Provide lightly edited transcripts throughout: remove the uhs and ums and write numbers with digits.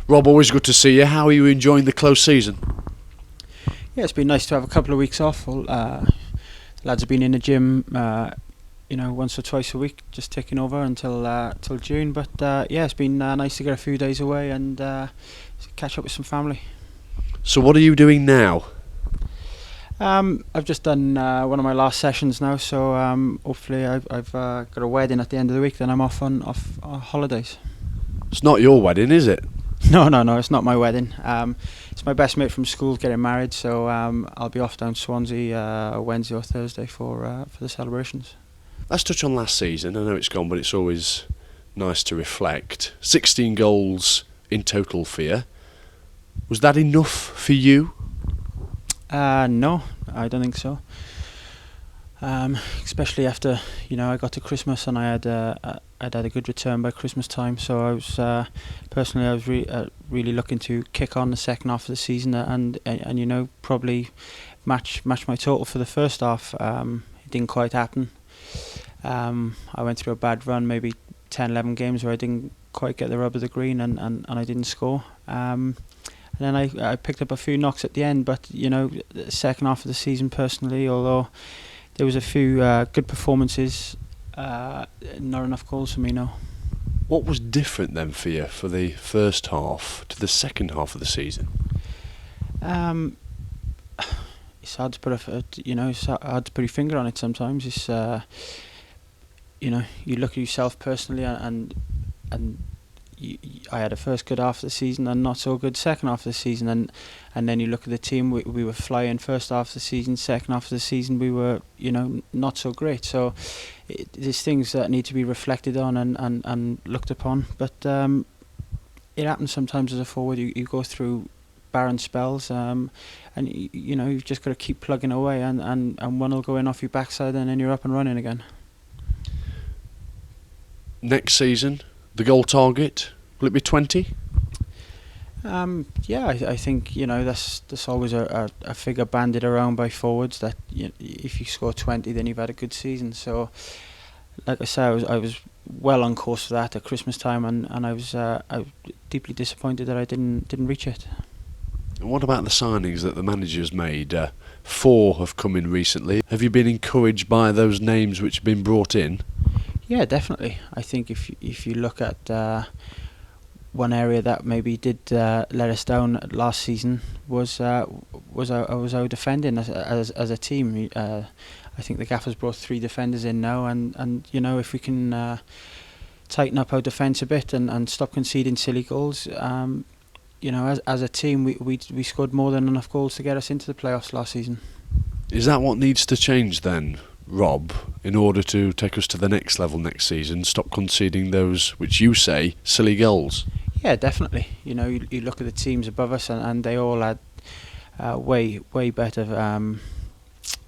Rob, always good to see you. How are you enjoying the close season? Yeah, it's been nice to have a couple of weeks off. The lads have been in the gym, once or twice a week, just taking over till June. But yeah, it's been nice to get a few days away and catch up with some family. So what are you doing now? I've just done one of my last sessions now, so hopefully I've got a wedding at the end of the week. Then I'm off on holidays. It's not your wedding, is it? No, it's not my wedding. It's my best mate from school getting married, so I'll be off down Swansea Wednesday or Thursday for the celebrations. Let's touch on last season. I know it's gone, but it's always nice to reflect. 16 goals in total for you. Was that enough for you? No, I don't think so. Especially after I got to Christmas and I'd had a good return by Christmas time. So I was personally really looking to kick on the second half of the season and probably match my total for the first half. It didn't quite happen. I went through a bad run, maybe 10, 11 games where I didn't quite get the rub of the green and I didn't score. And then I picked up a few knocks at the end, but the second half of the season personally, although there was a few good performances, not enough goals for me, no. What was different then for you for the first half to the second half of the season? It's hard to put it's hard to put your finger on it sometimes. It's you look at yourself personally and I had a first good half of the season and not so good second half of the season, and then you look at the team. We were flying first half of the season, second half of the season we were not so great. So there's things that need to be reflected on and looked upon. But it happens sometimes as a forward. You go through barren spells, and you've just got to keep plugging away, and one will go in off your backside, and then you're up and running again. Next season, the goal target, will it be 20? Yeah, I think that's always a figure bandied around by forwards that if you score 20, then you've had a good season. So, like I said, I was well on course for that at Christmas time, and I was deeply disappointed that I didn't reach it. And what about the signings that the manager's made? 4 have come in recently. Have you been encouraged by those names which have been brought in? Yeah, definitely. I think if you look at one area that maybe did let us down last season was our defending as a team. I think the gaffer's brought 3 defenders in now, and if we can tighten up our defence a bit and stop conceding silly goals, as a team we scored more than enough goals to get us into the playoffs last season. Is that what needs to change then, Rob, in order to take us to the next level next season? Stop conceding those, which you say, silly goals. Yeah, definitely. You look at the teams above us, and they all had way better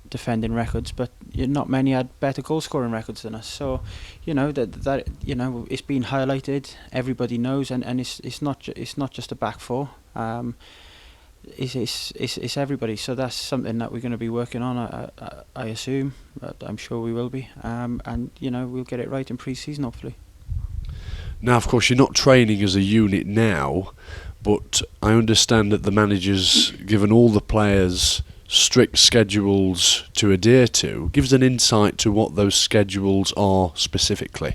defending records, but not many had better goal scoring records than us. So, that it's been highlighted. Everybody knows, and it's not just a back four. It's everybody. So that's something that we're going to be working on. I assume. I'm sure we will be. And we'll get it right in pre-season, hopefully. Now, of course, you're not training as a unit now, but I understand that the manager's given all the players strict schedules to adhere to. Gives an insight to what those schedules are specifically.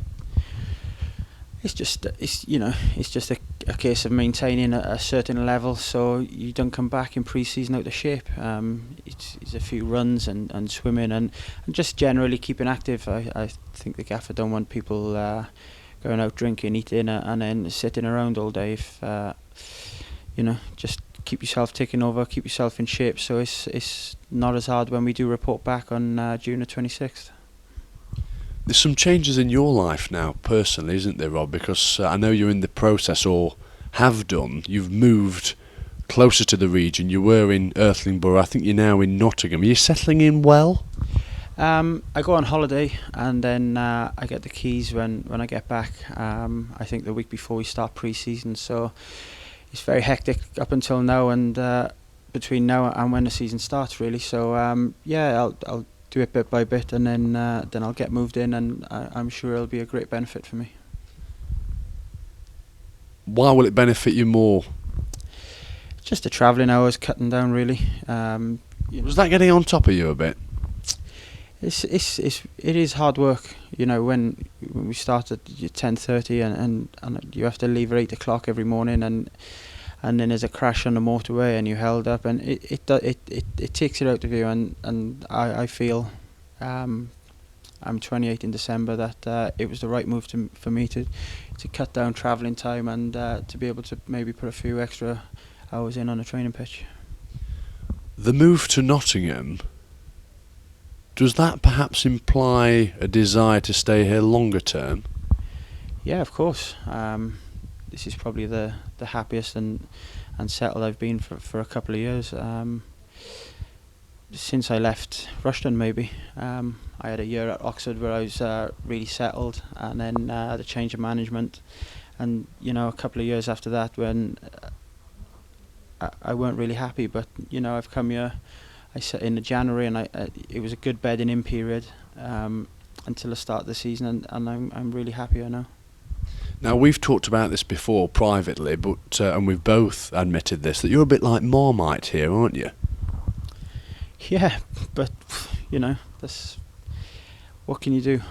It's just a case of maintaining a certain level, so you don't come back in pre-season out of shape. It's a few runs and swimming and just generally keeping active. I think the gaffer don't want people going out drinking, eating, and then sitting around all day. If just keep yourself ticking over, keep yourself in shape. So it's not as hard when we do report back on June the 26th. There's some changes in your life now, personally, isn't there, Rob? Because I know you're in the process, or have done. You've moved closer to the region. You were in Earthlingborough. I think you're now in Nottingham. Are you settling in well? I go on holiday, and then I get the keys when I get back. I think the week before we start pre-season. So it's very hectic up until now, and between now and when the season starts, really. So I'll do it bit by bit, and then I'll get moved in, and I'm sure it'll be a great benefit for me. Why will it benefit you more? Just the travelling hours cutting down, really. Was that getting on top of you a bit? It is hard work, when we start at 10:30 and you have to leave at 8 o'clock every morning, and then there's a crash on the motorway and you're held up, and it takes it out of you, and I feel I'm 28 in December, that it was the right move for me to cut down travelling time, and to be able to maybe put a few extra hours in on a training pitch. The move to Nottingham, does that perhaps imply a desire to stay here longer term? Yeah, of course. This is probably the happiest and settled I've been for a couple of years. Since I left Rushden, maybe. I had a year at Oxford where I was really settled, and then the change of management, and a couple of years after that when I weren't really happy. But I've come here. I set in January, and it was a good bedding in period until the start of the season, and I'm really happy here now. Now, we've talked about this before privately, but and we've both admitted this, that you're a bit like Marmite here, aren't you? Yeah, but that's, what can you do?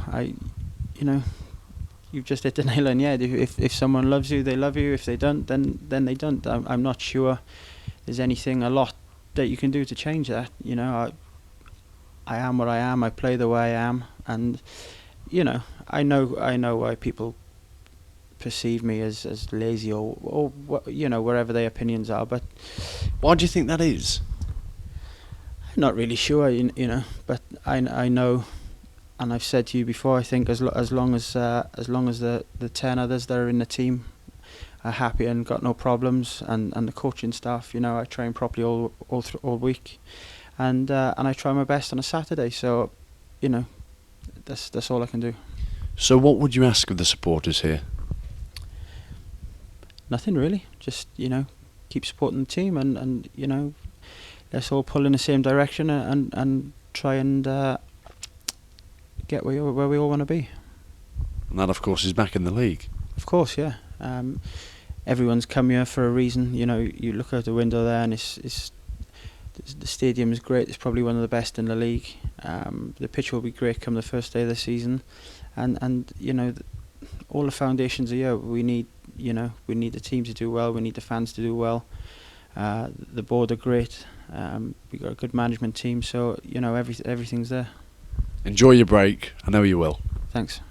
You've just hit the nail on the head. If someone loves you, they love you. If they don't, then they don't. I'm not sure there's a lot that you can do to change that. I am what I am. I play the way I am, and I know why people perceive me as lazy or wherever their opinions are. But why do you think that is? I'm not really sure, but I know. And I've said to you before, I think as long as the 10 others that are in the team are happy and got no problems, and the coaching staff, I train properly all week, and I try my best on a Saturday. So, that's all I can do. So, what would you ask of the supporters here? Nothing really. Just keep supporting the team, and let's all pull in the same direction, and try and get where we all want to be. And that, of course, is back in the league. Of course, yeah. Everyone's come here for a reason. You look out the window there, and it's the stadium is great. It's probably one of the best in the league. The pitch will be great come the first day of the season, and all the foundations are here. We need the team to do well. We need the fans to do well. The board are great. We've got a good management team, so everything's there. Enjoy your break. I know you will. Thanks.